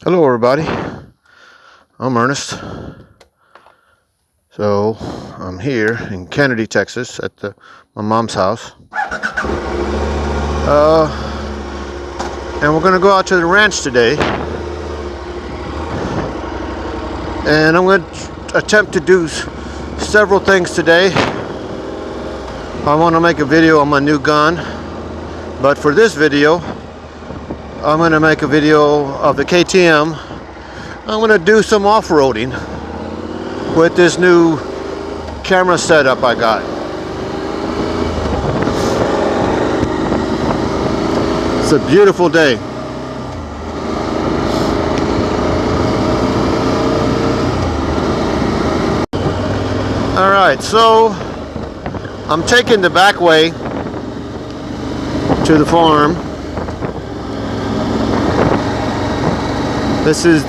Hello everybody, I'm Ernest. So I'm here in Kennedy, Texas at my mom's house. And we're gonna go out to the ranch today. And I'm gonna attempt to do several things today. I want to make a video on my new gun, but for this video I'm gonna make a video of the KTM. I'm gonna do some off-roading with this new camera setup I got. It's a beautiful day. Alright, so I'm taking the back way to the farm. This is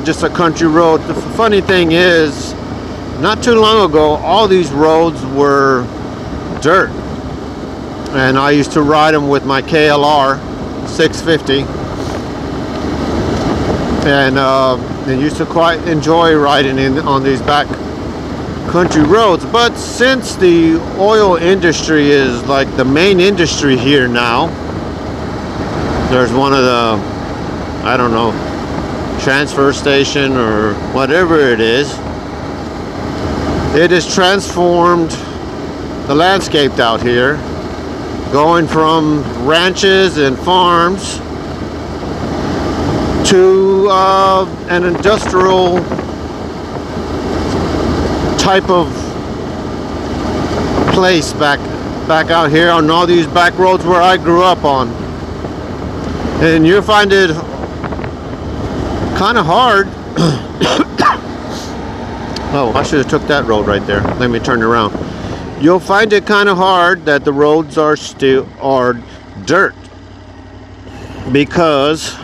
just a country road. The funny thing is, not too long ago, all these roads were dirt, and I used to ride them with my KLR 650, and I used to quite enjoy riding on these back country roads. But since the oil industry is like the main industry here now, there's one of the, I don't know, transfer station or whatever it is. It has transformed the landscape out here, going from ranches and farms to an industrial type of place back out here on all these back roads where I grew up on. And you'll find it kind of hard. Oh, I should have took that road right there. Let me turn around. You'll find it kind of hard that the roads are dirt because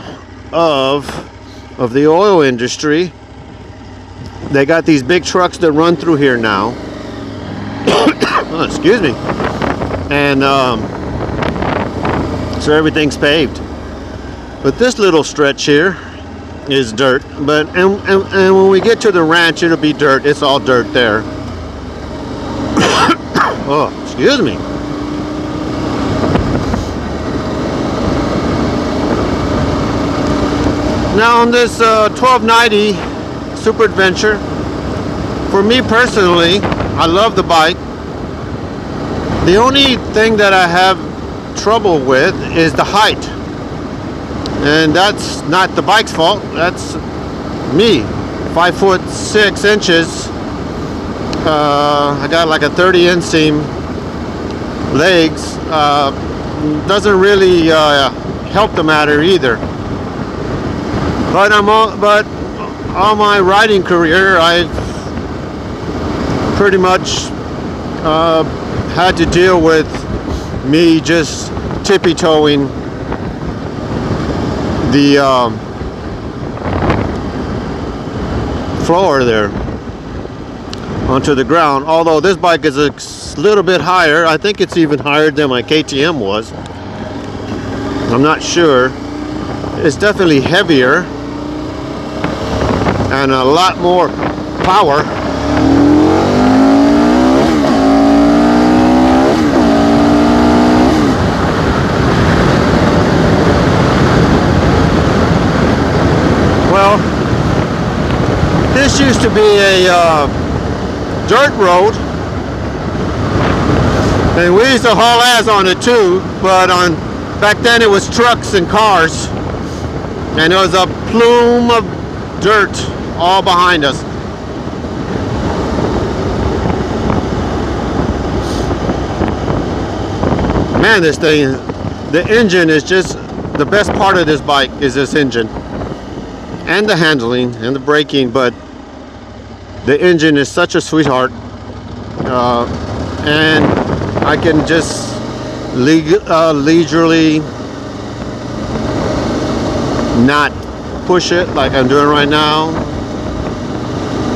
of the oil industry. They got these big trucks that run through here now. Oh, excuse me. And so everything's paved. But this little stretch here is dirt, but and when we get to the ranch, it'll be dirt. It's all dirt there. Oh, excuse me. Now on this 1290 Superadventure, for me personally, I love the bike. The only thing that I have trouble with is the height. And that's not the bike's fault, that's me. 5'6". I got like a 30 inseam legs. Doesn't really help the matter either. But all my riding career, I've pretty much had to deal with me just tippy-toeing the floor there onto the ground. Although this bike is a little bit higher. I think it's even higher than my KTM was. I'm not sure. It's definitely heavier and a lot more power. Well, this used to be a dirt road, and we used to haul ass on it too, but back then it was trucks and cars, and there was a plume of dirt all behind us. Man, this thing, the engine is just the best part of this bike, is this engine. And the handling and the braking, but the engine is such a sweetheart, and I can just leisurely not push it like I'm doing right now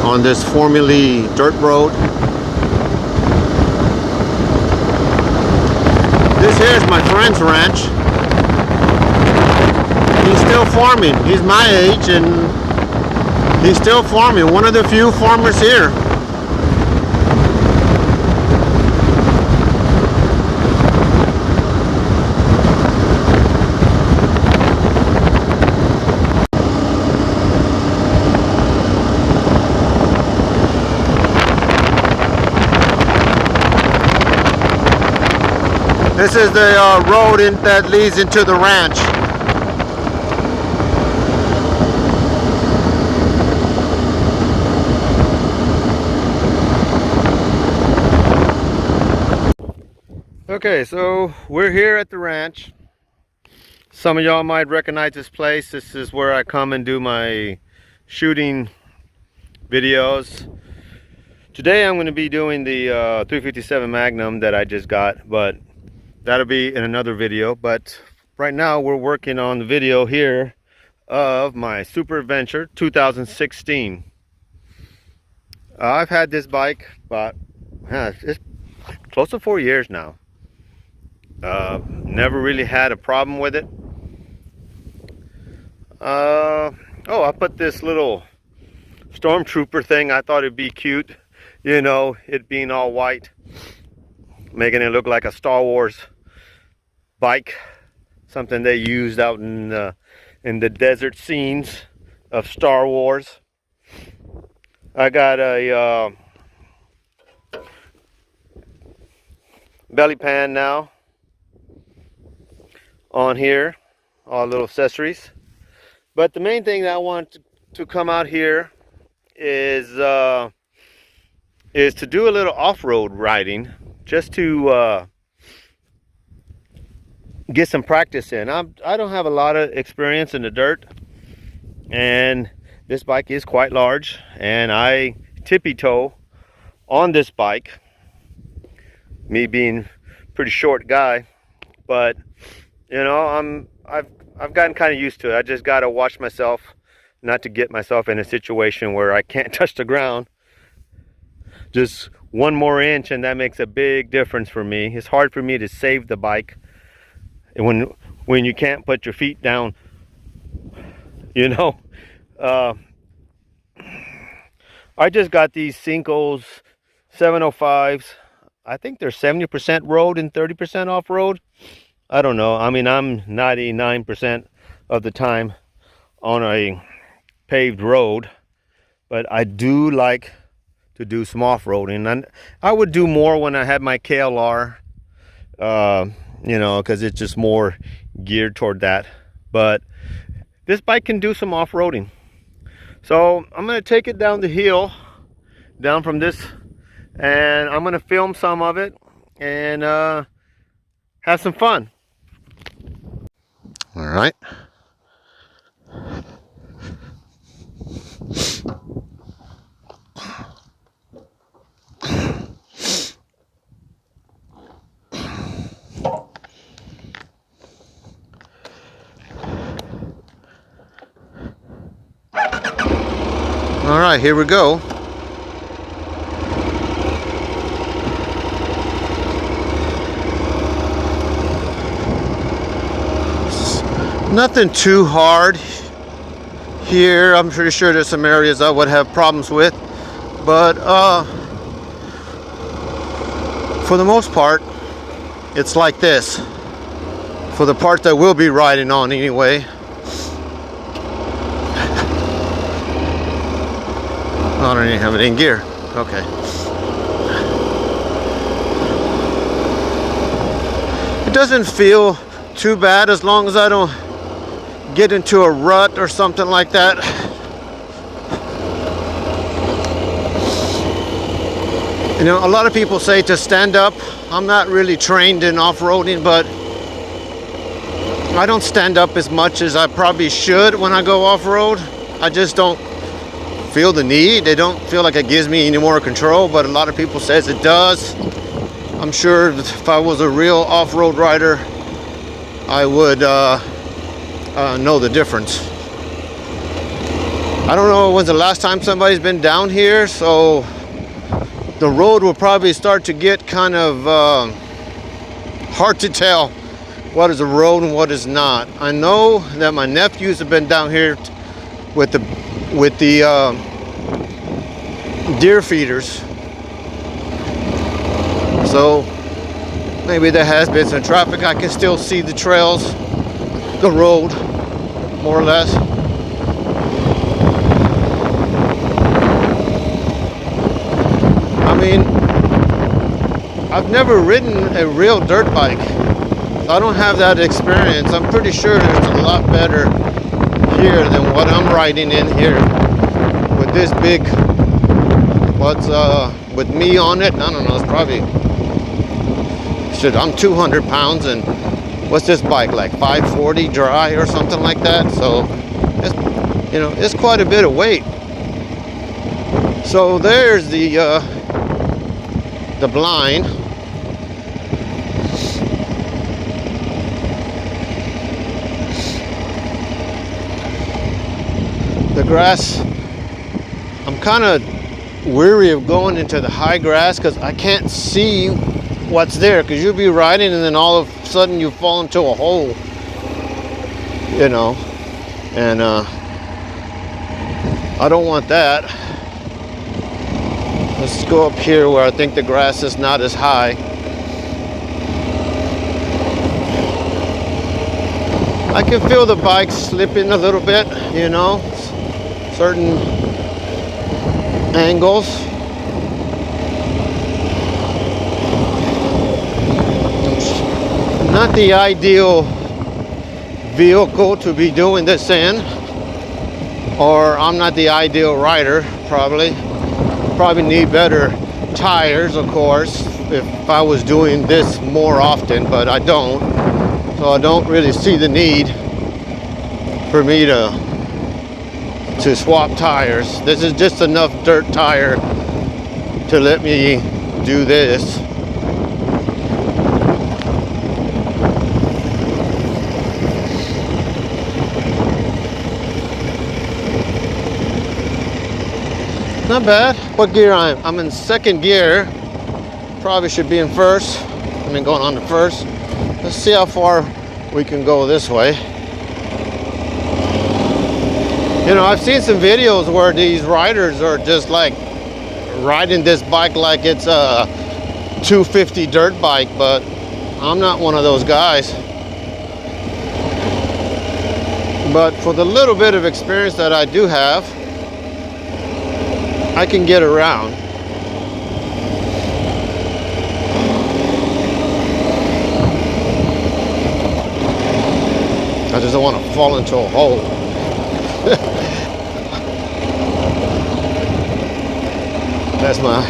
on this formally dirt road. This here is my friend's ranch. He's still farming. He's my age and he's still farming. One of the few farmers here. This is the road that leads into the ranch. Okay, so we're here at the ranch. Some of y'all might recognize this place. This is where I come and do my shooting videos. Today I'm going to be doing the 357 Magnum that I just got, but that'll be in another video. But right now we're working on the video here of my Superadventure 2016. I've had this bike about it's close to 4 years now. Never really had a problem with it. Oh, I put this little stormtrooper thing. I thought it'd be cute, you know, it being all white, making it look like a Star Wars bike, something they used out in the desert scenes of Star Wars. I got a belly pan now on here, all little accessories. But the main thing that I want to come out here is to do a little off-road riding, just to get some practice in. I don't have a lot of experience in the dirt, and this bike is quite large, and I tippy-toe on this bike, me being a pretty short guy. But you know, I've gotten kind of used to it. I just got to watch myself not to get myself in a situation where I can't touch the ground. Just one more inch and that makes a big difference for me. It's hard for me to save the bike when you can't put your feet down, you know. I just got these Cinco's 705s. I think they're 70% road and 30% off-road. I don't know. I mean, I'm 99% of the time on a paved road, but I do like to do some off-roading, and I would do more when I had my KLR, you know, because it's just more geared toward that. But this bike can do some off-roading. So I'm going to take it down the hill, down from this, and I'm going to film some of it and have some fun. All right. All right, here we go. Nothing too hard here. I'm pretty sure there's some areas I would have problems with, but for the most part it's like this, for the part that we'll be riding on anyway. I don't even have it in gear. Okay. It doesn't feel too bad as long as I don't get into a rut or something like that. You know, a lot of people say to stand up. I'm not really trained in off-roading, but I don't stand up as much as I probably should when I go off-road. I just don't feel the need. They don't feel like it gives me any more control, but a lot of people says it does. I'm sure if I was a real off-road rider, I would know the difference. I don't know when's the last time somebody's been down here, so the road will probably start to get kind of hard to tell what is a road and what is not. I know that my nephews have been down here with the deer feeders, so maybe there has been some traffic. I can still see the trails, the road, more or less. I mean, I've never ridden a real dirt bike. I don't have that experience. I'm pretty sure there's a lot better here than what I'm riding in here with this big, with me on it. I don't know, it's probably, shit, I'm 200 pounds, and what's this bike, like 540 dry or something like that? So, it's, you know, it's quite a bit of weight. So there's the blind. The grass, I'm kind of weary of going into the high grass because I can't see what's there, because you'll be riding and then all of a sudden you fall into a hole, you know, and I don't want that. Let's go up here where I think the grass is not as high. I can feel the bike slipping a little bit, you know, certain angles. Not the ideal vehicle to be doing this in, or I'm not the ideal rider, probably need better tires, of course, if I was doing this more often, but I don't, so I don't really see the need for me to swap tires. This is just enough dirt tire to let me do this. Not bad. What gear I'm in second gear. Probably should be in first. I mean, going on to first. Let's see how far we can go this way. You know, I've seen some videos where these riders are just like riding this bike like it's a 250 dirt bike, but I'm not one of those guys. But for the little bit of experience that I do have, I can get around. I just don't want to fall into a hole. That's my...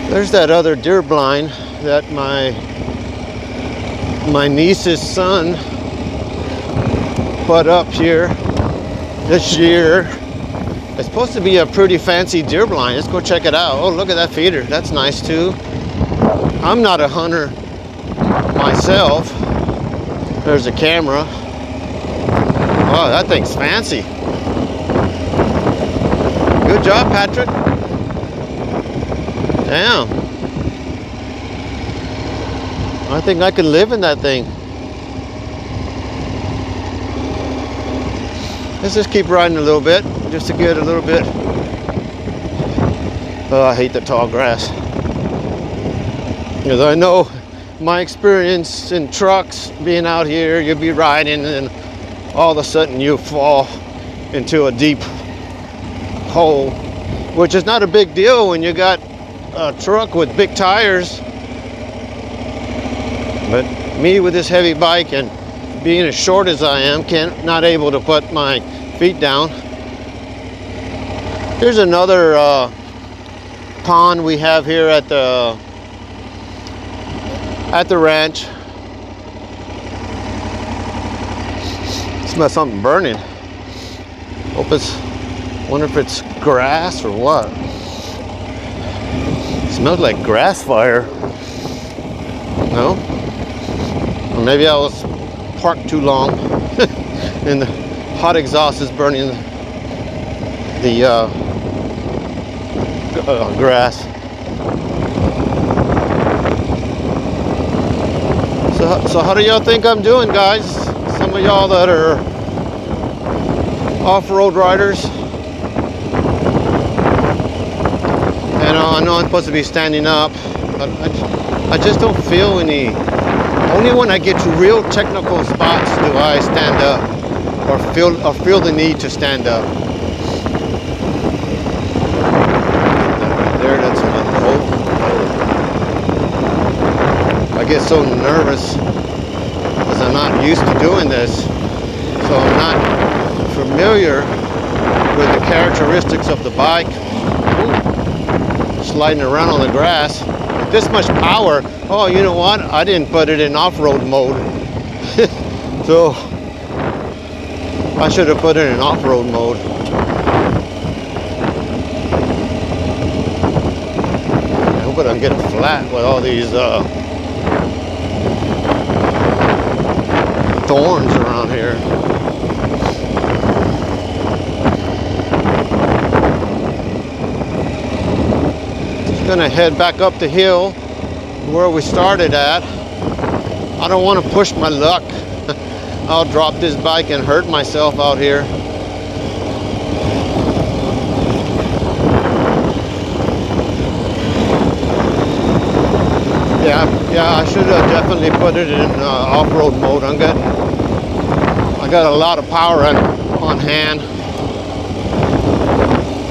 There's that other deer blind that my niece's son put up here this year. It's supposed to be a pretty fancy deer blind. Let's go check it out. Oh, look at that feeder. That's nice too. I'm not a hunter myself. There's a camera. Oh, that thing's fancy. Good job, Patrick. Damn. I think I could live in that thing. Let's just keep riding a little bit, just to get a little bit. Oh, I hate the tall grass. Because I know my experience in trucks, being out here, you'll be riding and all of a sudden you fall into a deep hole, which is not a big deal when you got a truck with big tires. But me with this heavy bike and being as short as I am, not able to put my feet down. Here's another pond we have here at the ranch. Smell something burning. Wonder if it's grass or what. Smells like grass fire. No? Or maybe I was parked too long and the hot exhaust is burning the grass. So how do y'all think I'm doing, guys? Some of y'all that are off-road riders. And I know I'm supposed to be standing up, but I just don't feel any. Only when I get to real technical spots do I stand up or feel the need to stand up. There, that's my hole. I get so nervous because I'm not used to doing this, so I'm not familiar with the characteristics of the bike. Sliding around on the grass with this much power. Oh, you know what? I didn't put it in off-road mode. So I should have put it in off-road mode. I hope I don't get flat with all these thorns around here. Gonna head back up the hill where we started at. I don't want to push my luck. I'll drop this bike and hurt myself out here. Yeah, I should have definitely put it in off-road mode. I got a lot of power on hand.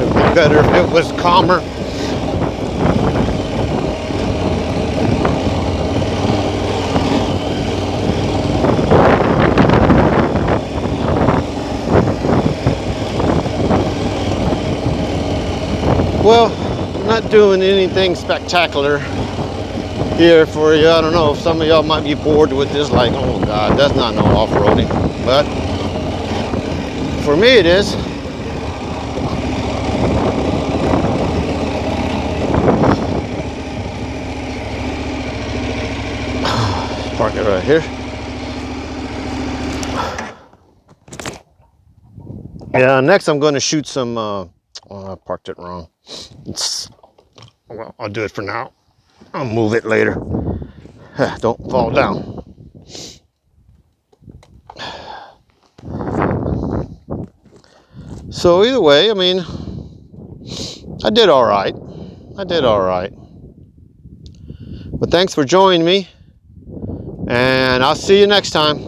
It'd be better if it was calmer. Well, I'm not doing anything spectacular here for you. I don't know if some of y'all might be bored with this, like, oh God, that's not no off-roading. But for me it is. Park it right here. Yeah, next I'm going to shoot some, oh, I parked it wrong. Well, I'll do it for now. I'll move it later. Don't fall down. So either way, I mean, I did all right. But thanks for joining me, and I'll see you next time.